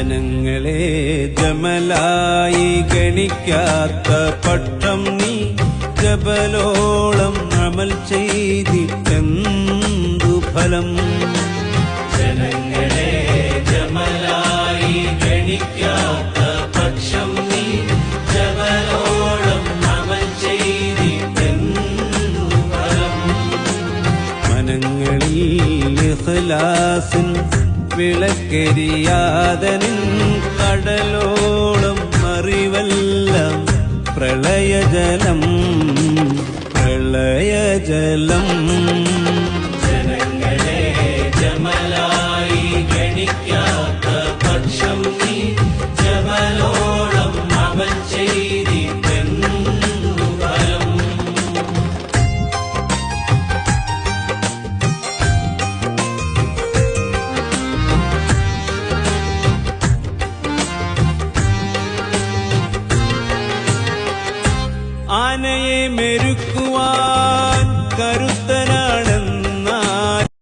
ജനങ്ങളെ ജമലായി ഗണിക്കാത്ത പക്ഷം നീ ജബലോളം അമൽ ചെയ്തിട്ടെന്തു ഫലം? ജനങ്ങളെ ജമലായി ഗണിക്കാത്ത പക്ഷം നീ ജബലോളം അമൽ ചെയ്തിട്ടെന്തു ഫലം? മനങ്ങളിൽ ഇഖ്ലാസിൻ വിളക്കരിയാതെ നിൻ കടലോളം അറിവെല്ലാം പ്രളയജലം പ്രളയജലം. ജനങ്ങളെ ജമലായി ഗണിക്കാത്ത പക്ഷം നീ ജബലോളം അമൽ ചെയ്തിട്ടെന്തു ഫലം? ആനയെ മെരുക്കുവാൻ